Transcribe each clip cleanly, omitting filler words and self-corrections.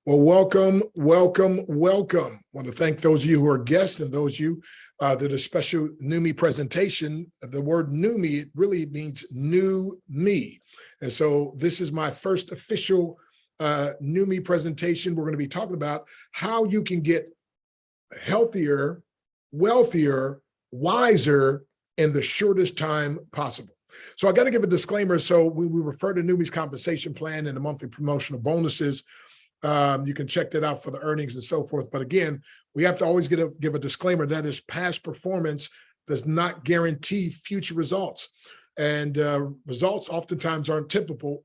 Well, welcome, welcome, welcome. I want to thank those of you who are guests and those of you that are special Neumi presentation. The word Neumi really means new me. And so this is my first official Neumi presentation. We're going to be talking about how you can get healthier, wealthier, wiser in the shortest time possible. So I got to give a disclaimer. So we refer to Neumi's compensation plan and the monthly promotional bonuses. You can check that out for the earnings and so forth. But again, we have to always give a disclaimer that is past performance does not guarantee future results. And results oftentimes aren't typical.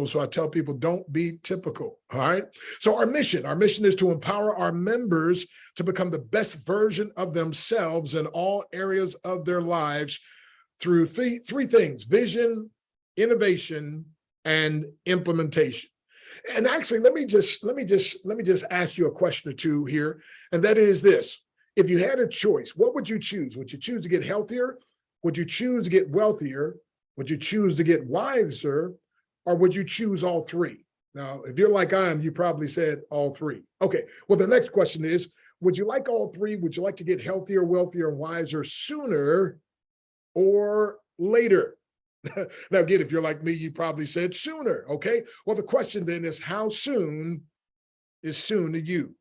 So I tell people, don't be typical. All right. So our mission is to empower our members to become the best version of themselves in all areas of their lives through three things: vision, innovation, and implementation. And actually, let me just ask you a question or two here. And that is this: if you had a choice, what would you choose? Would you choose to get healthier? Would you choose to get wealthier? Would you choose to get wiser? Or would you choose all three? Now, if you're like I am, you probably said all three. Okay, well, the next question is, would you like all three? Would you like to get healthier, wealthier, and wiser sooner or later? Now, again, if you're like me, you probably said sooner. Okay, well, the question then is, how soon is soon to you?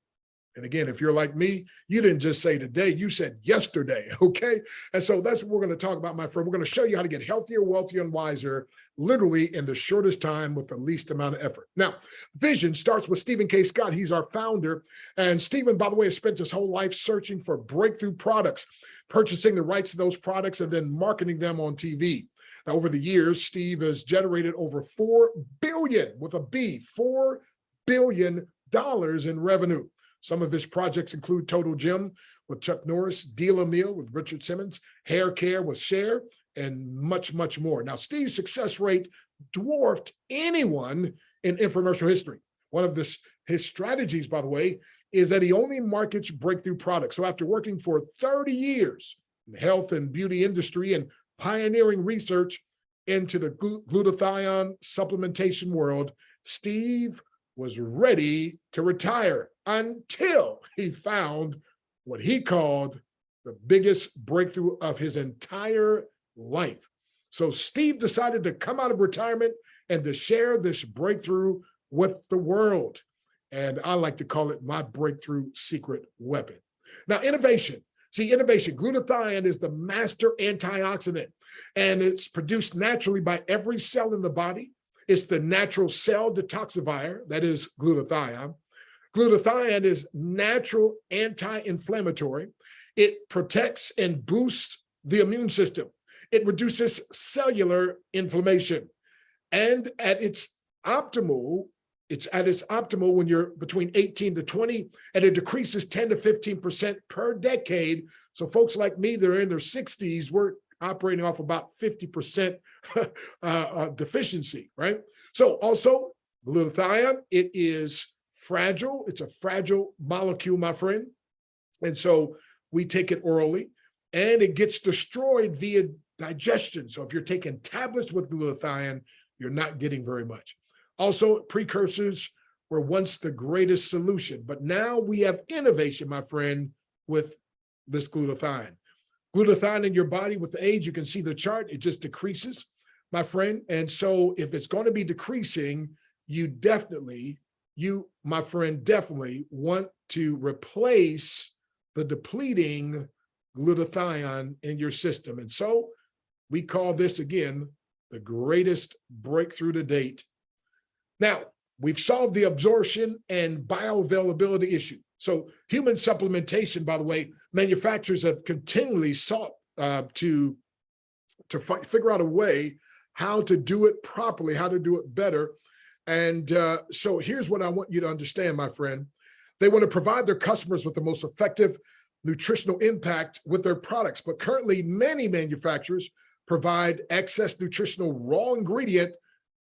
And again, if you're like me, you didn't just say today, you said yesterday. Okay, and so that's what we're going to talk about, my friend. We're going to show you how to get healthier, wealthier, and wiser literally in the shortest time with the least amount of effort. Now, vision starts with Stephen K. Scott. He's our founder. And Stephen, by the way, has spent his whole life searching for breakthrough products, purchasing the rights to those products, and then marketing them on TV. Now, over the years, Steve has generated over $4 billion, with a B, $4 billion in revenue. Some of his projects include Total Gym with Chuck Norris, Deal a Meal with Richard Simmons, Hair Care with Cher, and much, much more. Now, Steve's success rate dwarfed anyone in infomercial history. One of his strategies, by the way, is that he only markets breakthrough products. So after working for 30 years in the health and beauty industry and pioneering research into the glutathione supplementation world, Steve was ready to retire until he found what he called the biggest breakthrough of his entire life. So Steve decided to come out of retirement and to share this breakthrough with the world. And I like to call it my breakthrough secret weapon. Now, innovation. See, innovation, glutathione is the master antioxidant, and it's produced naturally by every cell in the body. It's the natural cell detoxifier, that is glutathione. Glutathione is natural anti-inflammatory. It protects and boosts the immune system. It reduces cellular inflammation. And at its optimal when you're between 18 to 20, and it decreases 10 to 15% per decade. So folks like me that are in their 60s, we're operating off about 50% deficiency, right? So also glutathione, it is fragile. It's a fragile molecule, my friend. And so we take it orally, and it gets destroyed via digestion. So if you're taking tablets with glutathione, you're not getting very much. Also, precursors were once the greatest solution, but now we have innovation, my friend, with this glutathione. Glutathione in your body with age, you can see the chart, it just decreases, my friend. And so if it's going to be decreasing, you, my friend, definitely want to replace the depleting glutathione in your system. And so we call this, again, the greatest breakthrough to date. Now, we've solved the absorption and bioavailability issue. So human supplementation, by the way, manufacturers have continually sought to figure out a way how to do it properly, how to do it better. And so here's what I want you to understand, my friend. They want to provide their customers with the most effective nutritional impact with their products. But currently, many manufacturers provide excess nutritional raw ingredient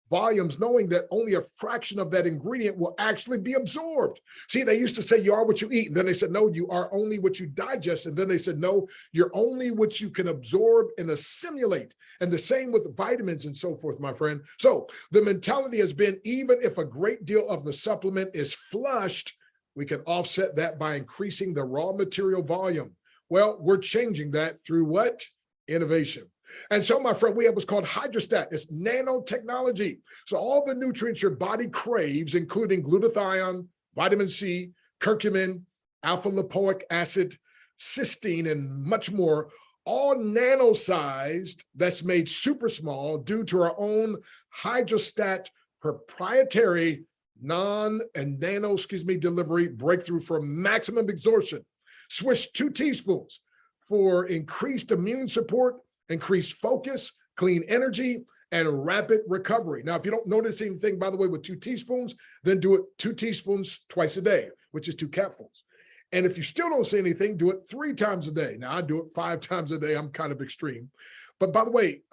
volumes, knowing that only a fraction of that ingredient will actually be absorbed. See, they used to say you are what you eat. And then they said, no, you are only what you digest. And then they said, no, you're only what you can absorb and assimilate. And the same with vitamins and so forth, my friend. So the mentality has been, even if a great deal of the supplement is flushed, we can offset that by increasing the raw material volume. Well, we're changing that through what? Innovation. And so, my friend, we have what's called hydrostat. It's nanotechnology. So all the nutrients your body craves, including glutathione, vitamin C, curcumin, alpha lipoic acid, cysteine, and much more, all nano-sized, that's made super small due to our own hydrostat proprietary delivery breakthrough for maximum absorption. Swish 2 teaspoons for increased immune support, increased focus, clean energy, and rapid recovery. Now, if you don't notice anything, by the way, with 2 teaspoons, then do it 2 teaspoons twice a day, which is 2 capfuls. And if you still don't see anything, do it 3 times a day. Now, I do it 5 times a day. I'm kind of extreme. But by the way,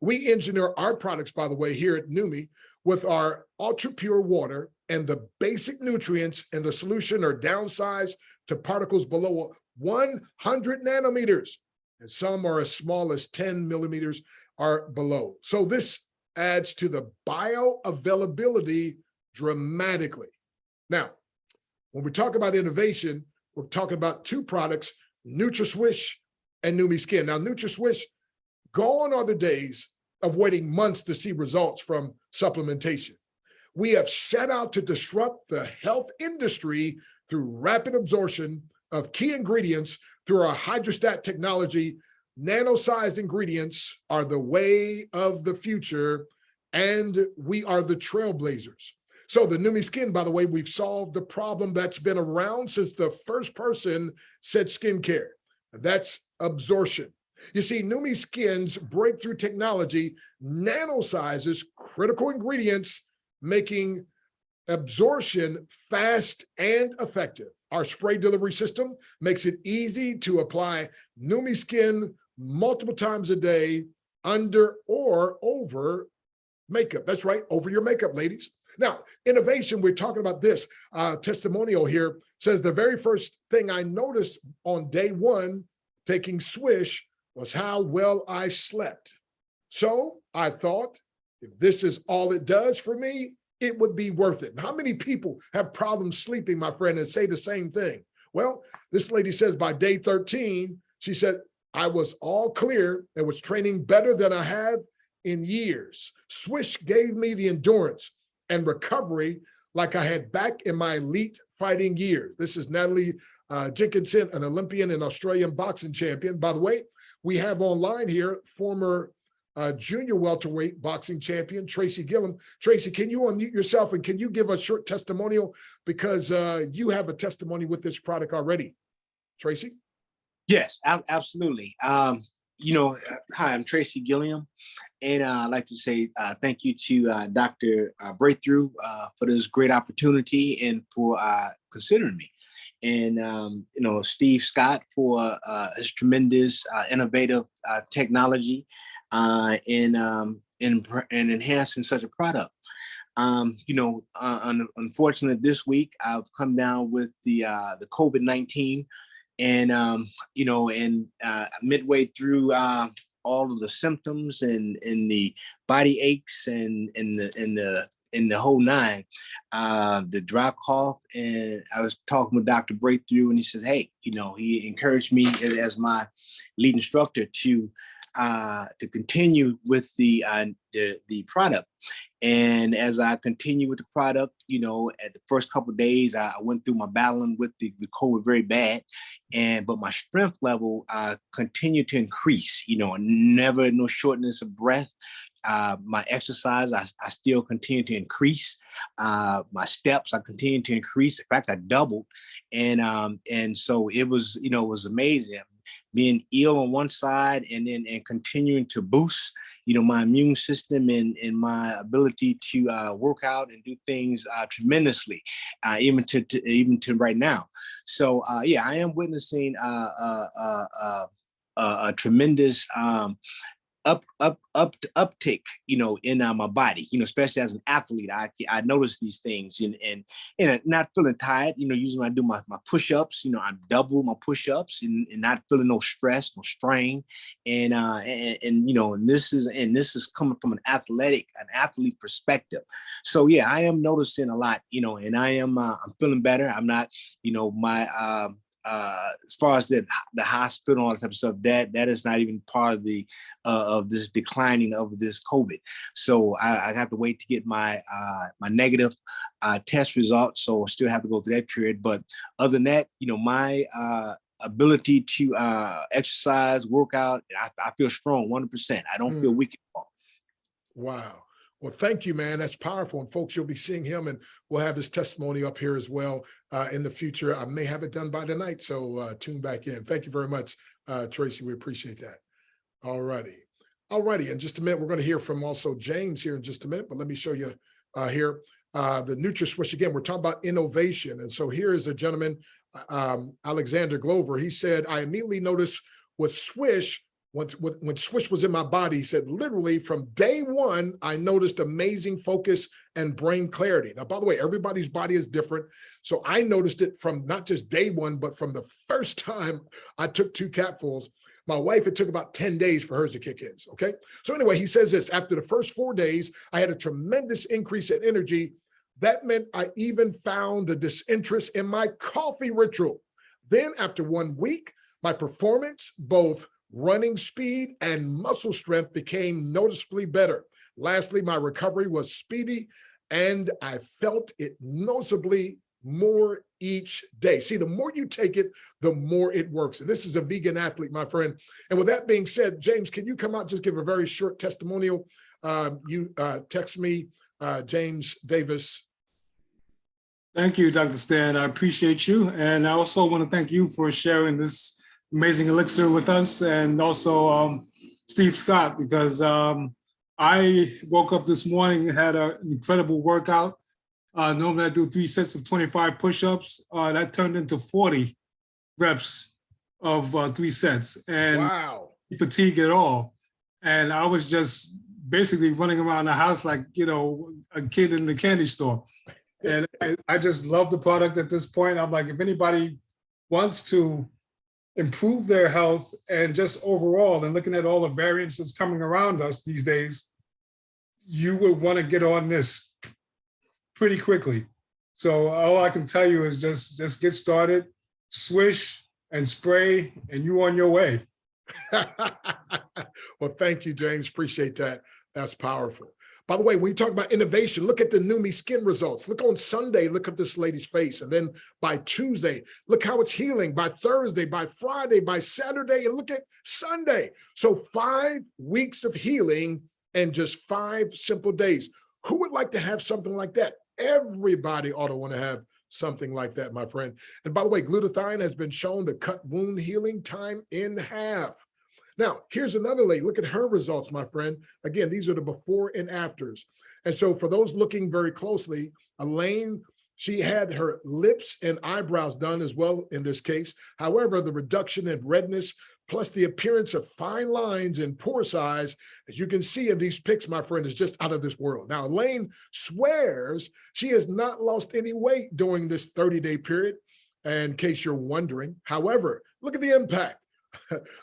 we engineer our products, by the way, here at Neumi with our ultra pure water, and the basic nutrients in the solution are downsized to particles below 100 nanometers. And some are as small as 10 millimeters are below. So this adds to the bioavailability dramatically. Now, when we talk about innovation, we're talking about 2 products, NutraSwish and Neumi Skin. Now, NutraSwish, gone are the days of waiting months to see results from supplementation. We have set out to disrupt the health industry through rapid absorption of key ingredients through our hydrostat technology. Nano-sized ingredients are the way of the future, and we are the trailblazers. So the Neumi Skin, by the way, we've solved the problem that's been around since the first person said skincare. That's absorption. You see, Neumi Skin's breakthrough technology nanosizes critical ingredients, making absorption fast and effective. Our spray delivery system makes it easy to apply Neumi Skin multiple times a day under or over makeup. That's right, over your makeup, ladies. Now, innovation, we're talking about this testimonial here, says the very first thing I noticed on day 1 taking Swish was how well I slept. So I thought, if this is all it does for me, it would be worth it. How many people have problems sleeping, my friend, and say the same thing? Well, this lady says by day 13, she said, I was all clear and was training better than I had in years. Swish gave me the endurance and recovery like I had back in my elite fighting years. This is Natalie Jenkinson, an Olympian and Australian boxing champion. By the way, we have online here former junior welterweight boxing champion, Tracy Gillum. Tracy, can you unmute yourself and can you give a short testimonial, because you have a testimony with this product already. Tracy? Yes, absolutely. You know, hi, I'm Tracy Gilliam, and I'd like to say thank you to Dr. Breakthrough for this great opportunity and for considering me. And, you know, Steve Scott for his tremendous innovative technology in enhancing such a product. You know, unfortunately, this week I've come down with the COVID-19, and you know, and midway through all of the symptoms and the body aches and the whole 9, the dry cough. And I was talking with Dr. Breakthrough, and he says, hey, you know, he encouraged me as my lead instructor to continue with the product. And as I continue with the product, you know, at the first couple of days, I went through my battling with the COVID very bad, but my strength level continued to increase. You know, never no shortness of breath. My exercise, I still continue to increase. My steps, I continue to increase. In fact, I doubled, and so it was, you know, it was amazing. Being ill on one side and continuing to boost, you know, my immune system and my ability to work out and do things tremendously, even to right now. So yeah, I am witnessing a tremendous uptick, in my body, especially as an athlete. I notice these things, and not feeling tired. Usually when I do my push-ups, I double my push-ups and not feeling no stress, no strain, and this is coming from an athlete perspective. So yeah, I am noticing a lot, and I'm feeling better. I'm not, my as far as the hospital and all that type of stuff, that is not even part of this declining of this COVID. So I have to wait to get my negative test results. So I still have to go through that period. But other than that, my ability to exercise, work out, I feel strong 100%. I don't feel weak at all. Wow. Well, thank you, man. That's powerful. And folks, you'll be seeing him, and we'll have his testimony up here as well in the future. I may have it done by tonight, so tune back in. Thank you very much, Tracy. We appreciate that. All righty. All righty. In just a minute, we're going to hear from also James here in just a minute, but let me show you here the NutraSwish. Again, we're talking about innovation. And so here is a gentleman, Alexander Glover. He said, I immediately noticed with Swish, when Swish was in my body, he said, literally from day one, I noticed amazing focus and brain clarity. Now, by the way, everybody's body is different. So I noticed it from not just day one, but from the first time I took 2 capfuls. My wife, it took about 10 days for hers to kick in, okay? So anyway, he says this, after the first 4 days, I had a tremendous increase in energy. That meant I even found a disinterest in my coffee ritual. Then after 1 week, my performance, both running speed and muscle strength, became noticeably better. Lastly, my recovery was speedy and I felt it noticeably more each day. See, the more you take it, the more it works. And this is a vegan athlete, my friend. And with that being said, James, can you come out, just give a very short testimonial? You text me, James Davis. Thank you, Dr. Stan. I appreciate you. And I also want to thank you for sharing this amazing elixir with us, and also Steve Scott, because I woke up this morning and had an incredible workout. Normally I do 3 sets of 25 push-ups. That turned into 40 reps of 3 sets, and wow, fatigue at all. And I was just basically running around the house like, a kid in the candy store. And I just love the product at this point. I'm like, if anybody wants to improve their health and just overall, and looking at all the variants that's coming around us these days, you would want to get on this pretty quickly. So all I can tell you is just get started, swish and spray, and you on your way. Well, thank you, James. Appreciate that. That's powerful. By the way, when you talk about innovation, look at the Neumi skin results. Look on Sunday, look at this lady's face. And then by Tuesday, look how it's healing. By Thursday, by Friday, by Saturday, and look at Sunday. So 5 weeks of healing in just 5 simple days. Who would like to have something like that? Everybody ought to want to have something like that, my friend. And by the way, glutathione has been shown to cut wound healing time in half. Now, here's another lady. Look at her results, my friend. Again, these are the before and afters. And so for those looking very closely, Elaine, she had her lips and eyebrows done as well in this case. However, the reduction in redness plus the appearance of fine lines and pore size, as you can see in these pics, my friend, is just out of this world. Now, Elaine swears she has not lost any weight during this 30-day period, in case you're wondering. However, look at the impact.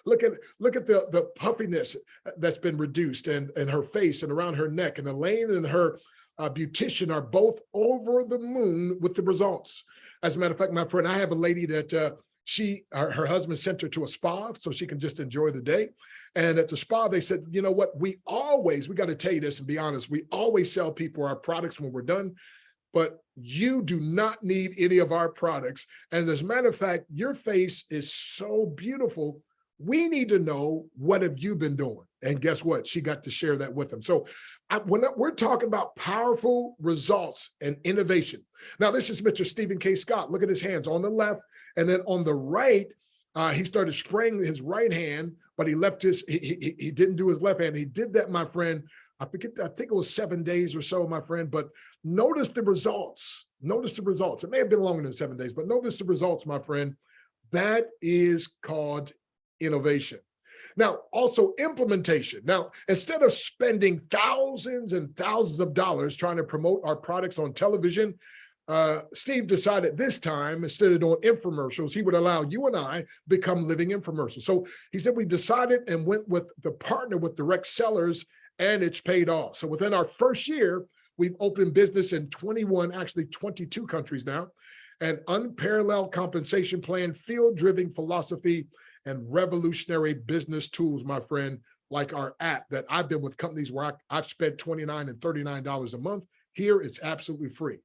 Look at the puffiness that's been reduced in her face and around her neck. And Elaine and her beautician are both over the moon with the results. As a matter of fact, my friend, I have a lady that her husband sent her to a spa so she can just enjoy the day. And at the spa, they said, you know what, we got to tell you this and be honest, we always sell people our products when we're done, but you do not need any of our products. And as a matter of fact, your face is so beautiful. We need to know, what have you been doing? And guess what? She got to share that with them. So when we're talking about powerful results and innovation. Now, this is Mr. Stephen K. Scott. Look at his hands on the left. And then on the right, he started spraying his right hand, but he left he didn't do his left hand. He did that, my friend. I think it was 7 days or so, my friend, but notice the results. Notice the results. It may have been longer than 7 days, but notice the results, my friend. That is called innovation. Now, also implementation. Now, instead of spending thousands and thousands of dollars trying to promote our products on television, Steve decided this time, instead of doing infomercials, he would allow you and I become living infomercials. So he said we decided and went with the partner with direct sellers, and it's paid off. So within our first year, we've opened business in 21, actually 22 countries now, an unparalleled compensation plan, field-driven philosophy, and revolutionary business tools, my friend, like our app that I've been with companies where I've spent $29 and $39 a month. Here, it's absolutely free.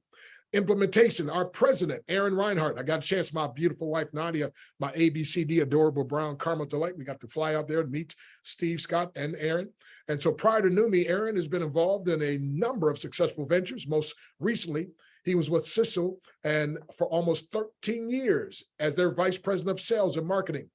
Implementation, our president, Aaron Reinhardt. I got a chance, my beautiful wife, Nadia, my ABCD, adorable brown caramel delight. We got to fly out there and meet Steve, Scott, and Aaron. And so prior to Neumi, Aaron has been involved in a number of successful ventures. Most recently, he was with Sissel and for almost 13 years as their vice president of sales and marketing.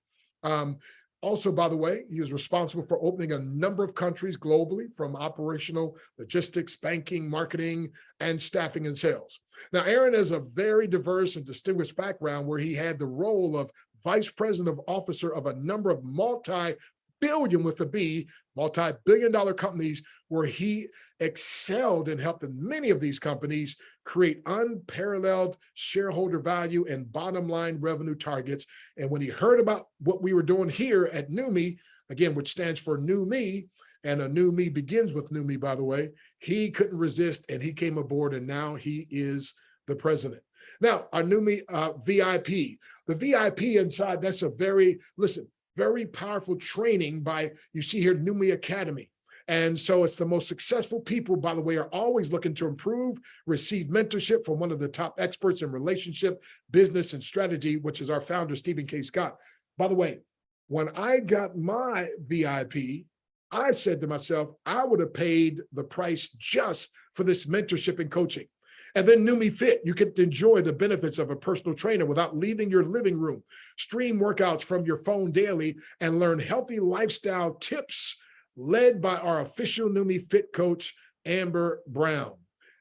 Also, by the way, he was responsible for opening a number of countries globally, from operational, logistics, banking, marketing, and staffing and sales. Now, Aaron has a very diverse and distinguished background where he had the role of vice president of officer of a number of multi-billion with a B, multi-billion-dollar companies, where he excelled in helping many of these companies create unparalleled shareholder value and bottom line revenue targets. And when he heard about what we were doing here at Neumi, again, which stands for New Me, and a new me begins with Neumi, by the way, he couldn't resist and he came aboard, and now he is the president. Now, our Neumi VIP, the VIP inside, that's a very, listen, very powerful training by, you see here, Neumi Academy. And so it's the most successful people, by the way, are always looking to improve, receive mentorship from one of the top experts in relationship, business, and strategy, which is our founder, Stephen K. Scott. By the way, when I got my VIP, I said to myself, I would have paid the price just for this mentorship and coaching. And then Neumi Fit, you can enjoy the benefits of a personal trainer without leaving your living room, stream workouts from your phone daily, and learn healthy lifestyle tips led by our official Neumi Fit coach, Amber Brown.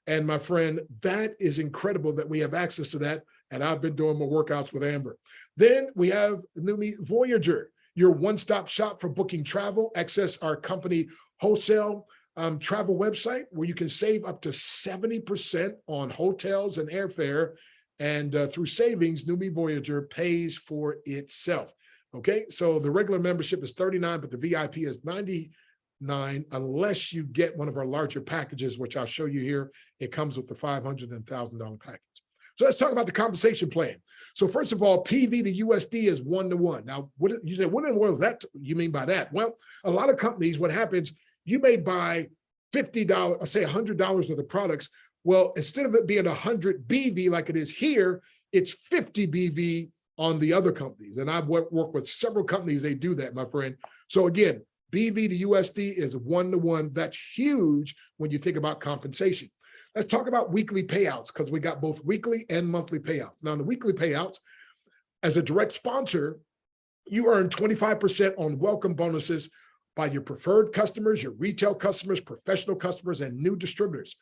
And my friend, that is incredible that we have access to that. And I've been doing my workouts with Amber. Then we have Neumi Voyager, your one-stop shop for booking travel. Access our company wholesale travel website where you can save up to 70% on hotels and airfare. And through savings, Neumi Voyager pays for itself. Okay, so the regular membership is $39, but the VIP is $99 unless you get one of our larger packages, which I'll show you here. It comes with the $500 and $1,000 package. So let's talk about the compensation plan. So first of all, PV to USD is 1-to-1. Now, what you say, what in the world is that you mean by that? Well, a lot of companies, what happens, you may buy $50, or say $100 of the products. Well, instead of it being 100 BV like it is here, it's 50 BV on the other companies. And I've worked with several companies, they do that, my friend. So again, BV to USD is 1-to-1. That's huge when you think about compensation. Let's talk about weekly payouts, because we got both weekly and monthly payouts. Now, in the weekly payouts, as a direct sponsor, you earn 25% on welcome bonuses by your preferred customers, your retail customers, professional customers, and new distributors.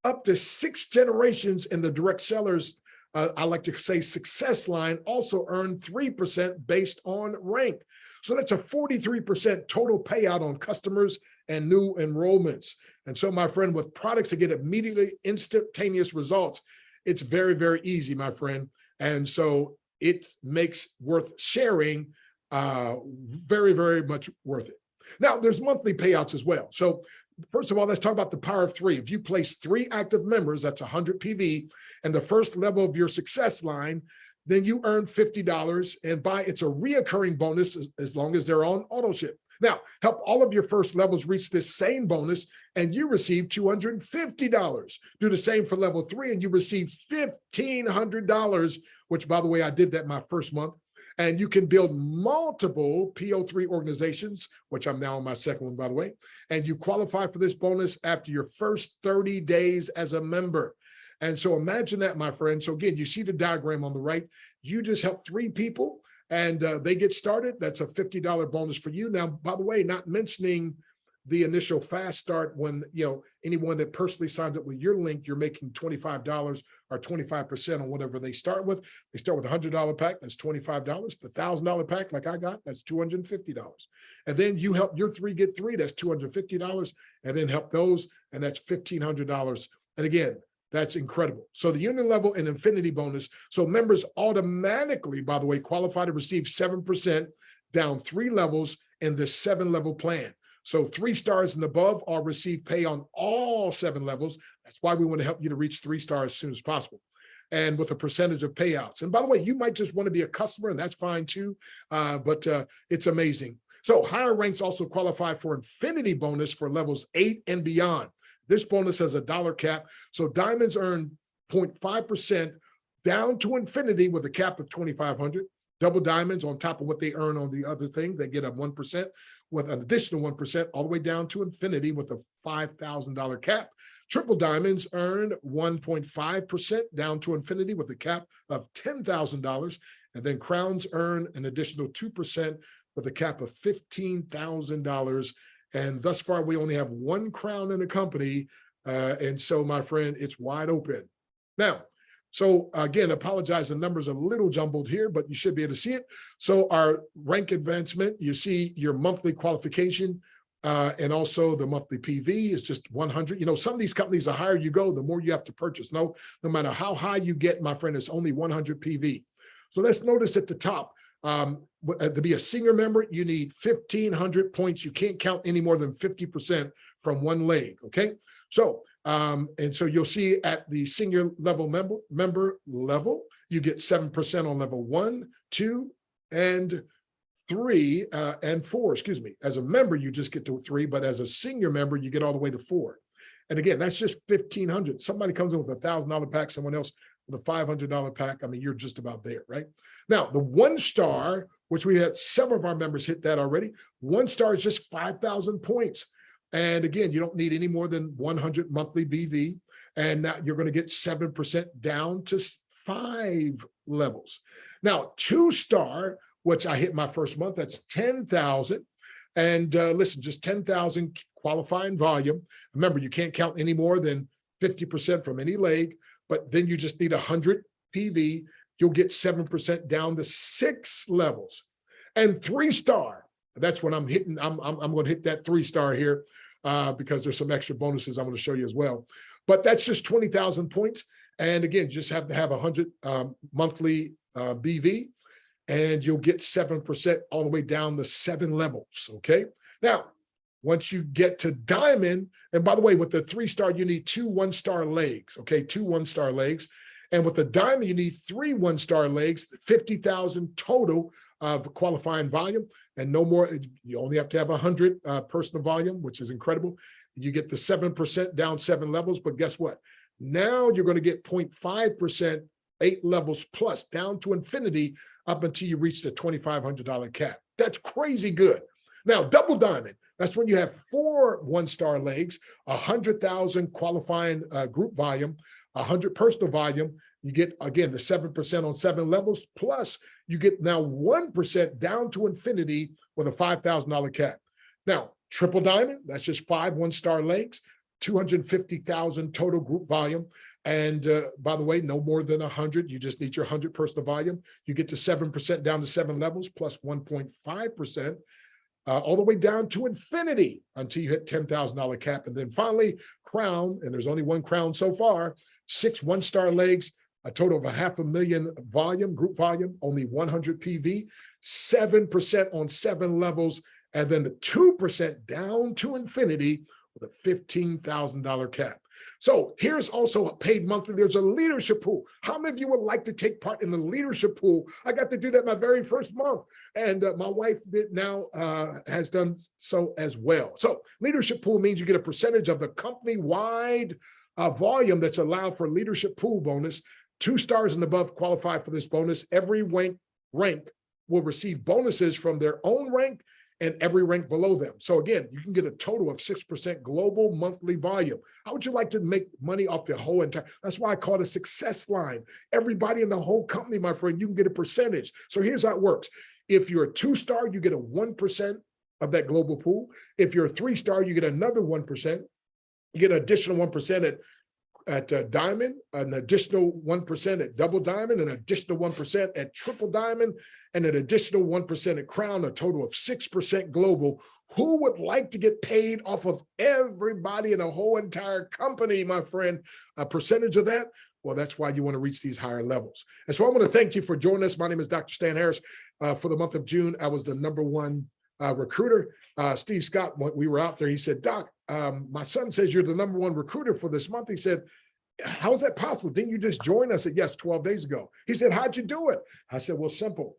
Up to 6 generations in the direct sellers, I like to say success line, also earn 3% based on rank. So that's a 43% total payout on customers and new enrollments. And so, my friend, with products that get immediately instantaneous results, it's very, very easy, my friend. And so it makes worth sharing, very, very much worth it. Now, there's monthly payouts as well. So first of all, let's talk about the power of 3. If you place 3 active members, that's 100 PV, and the first level of your success line, then you earn $50, and it's a reoccurring bonus as long as they're on auto ship. Now, help all of your first levels reach this same bonus, and you receive $250. Do the same for level 3, and you receive $1,500, which, by the way, I did that my first month. And you can build multiple PO3 organizations, which I'm now on my second one, by the way. And you qualify for this bonus after your first 30 days as a member. And so imagine that, my friend. So again, you see the diagram on the right. You just help 3 people and they get started. That's a $50 bonus for you. Now, by the way, not mentioning the initial fast start when, anyone that personally signs up with your link, you're making $25 or 25% on whatever they start with. They start with a $100 pack, that's $25. The $1,000 pack, like I got, that's $250. And then you help your three get three, that's $250. And then help those, and that's $1,500. And again, that's incredible. So the union level and infinity bonus. So members automatically, by the way, qualify to receive 7% down 3 levels in the 7-level plan. So 3 stars and above all receive pay on all 7 levels. That's why we want to help you to reach 3 stars as soon as possible. And with a percentage of payouts. And by the way, you might just want to be a customer, and that's fine too. But it's amazing. So higher ranks also qualify for infinity bonus for levels 8 and beyond. This bonus has a $1 cap. So diamonds earn 0.5% down to infinity with a cap of 2,500. Double diamonds on top of what they earn on the other thing, they get a 1% with an additional 1% all the way down to infinity with a $5,000 cap. Triple diamonds earn 1.5% down to infinity with a cap of $10,000. And then crowns earn an additional 2% with a cap of $15,000. And thus far, we only have 1 crown in the company. And so, my friend, it's wide open. Now, so again, apologize, the numbers are a little jumbled here, but you should be able to see it. So our rank advancement, you see your monthly qualification and also the monthly PV is just 100. Some of these companies, the higher you go, the more you have to purchase. No matter how high you get, my friend, it's only 100 PV. So let's notice at the top, to be a senior member, you need 1,500 points. You can't count any more than 50% from one leg, okay? So, and so you'll see at the senior level member level, you get 7% on level 1, 2, and 3, and 4, excuse me. As a member, you just get to 3, but as a senior member, you get all the way to 4. And again, that's just 1,500. Somebody comes in with a $1,000 pack, someone else with a $500 pack. I mean, you're just about there, right? Now, the 1 star, which we had several of our members hit that already. 1 star is just 5,000 points. And again, you don't need any more than 100 monthly BV. And now you're going to get 7% down to 5 levels. Now, 2 star, which I hit my first month, that's 10,000. And listen, just 10,000 qualifying volume. Remember, you can't count any more than 50% from any leg, but then you just need 100 PV. You'll get 7% down to 6 levels. And 3 star, that's what I'm hitting. I'm going to hit that 3 star here because there's some extra bonuses I'm going to show you as well. But that's just 20,000 points. And again, just have to have 100 monthly BV, and you'll get 7% all the way down to 7 levels, okay? Now, once you get to diamond, and by the way, with the 3 star, you need 2 1-star legs, okay? 2 1-star legs. And with the diamond, you need 3 1-star legs, 50,000 total of qualifying volume, and no more. You only have to have 100 personal volume, which is incredible. You get the 7% down 7 levels, but guess what? Now you're going to get 0.5%, 8 levels plus down to infinity up until you reach the $2,500 cap. That's crazy good. Now, double diamond, that's when you have 4 1-star legs, 100,000 qualifying group volume, 100 personal volume. You get, again, the 7% on 7 levels, plus you get now 1% down to infinity with a $5,000 cap. Now, triple diamond, that's just 5 1-star legs, 250,000 total group volume. And by the way, no more than 100. You just need your 100 personal volume. You get to 7% down to 7 levels plus 1.5%. All the way down to infinity until you hit $10,000 cap. And then finally, crown, and there's only 1 crown so far, 6 1-star legs, a total of 500,000 volume, group volume, only 100 PV, 7% on 7 levels, and then the 2% down to infinity with a $15,000 cap. So here's also a paid monthly. There's a leadership pool. How many of you would like to take part in the leadership pool? I got to do that my very first month. And my wife has done so as well. So leadership pool means you get a percentage of the company-wide volume that's allowed for leadership pool bonus. 2 stars and above qualify for this bonus. Every rank will receive bonuses from their own rank and every rank below them. So again, you can get a total of 6% global monthly volume. How would you like to make money off the whole entire? That's why I call it a success line. Everybody in the whole company, my friend, you can get a percentage. So here's how it works. If you're a 2-star, you get a 1% of that global pool. If you're a 3-star, you get another 1%. You get an additional 1% at Diamond, an additional 1% at Double Diamond, an additional 1% at Triple Diamond, and an additional 1% at Crown, a total of 6% global. Who would like to get paid off of everybody in a whole entire company, my friend? A percentage of that? Well, that's why you want to reach these higher levels. And so I want to thank you for joining us. My name is Dr. Stan Harris. For the month of June, I was the #1 recruiter. Steve Scott, when we were out there, he said, Doc, my son says you're the #1 recruiter for this month. He said, how is that possible? Didn't you just join? I said, yes, 12 days ago. He said, how'd you do it? I said, well, simple.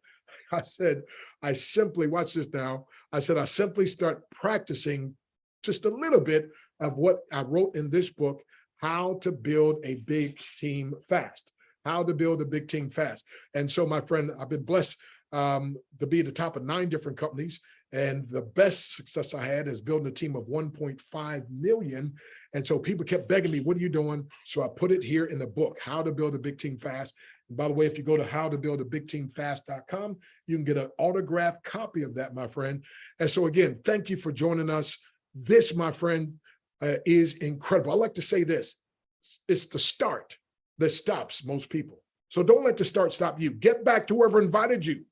I said, I simply, watch this now. I said, I simply start practicing just a little bit of what I wrote in this book, How to Build a Big Team Fast. How to Build a Big Team Fast. And so, my friend, I've been blessed to be at the top of 9 different companies. And the best success I had is building a team of 1.5 million. And so people kept begging me, what are you doing? So I put it here in the book, How to Build a Big Team Fast. And by the way, if you go to howtobuildabigteamfast.com, you can get an autographed copy of that, my friend. And so again, thank you for joining us. This, my friend, is incredible. I like to say this, it's the start that stops most people. So don't let the start stop you. Get back to whoever invited you.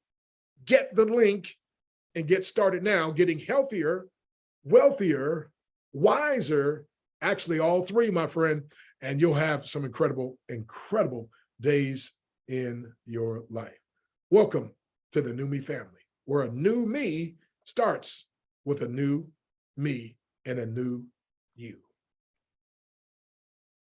Get the link and get started now, getting healthier, wealthier, wiser, actually all 3, my friend, and you'll have some incredible, incredible days in your life. Welcome to the Neumi family, where a new me starts with a new me and a new you.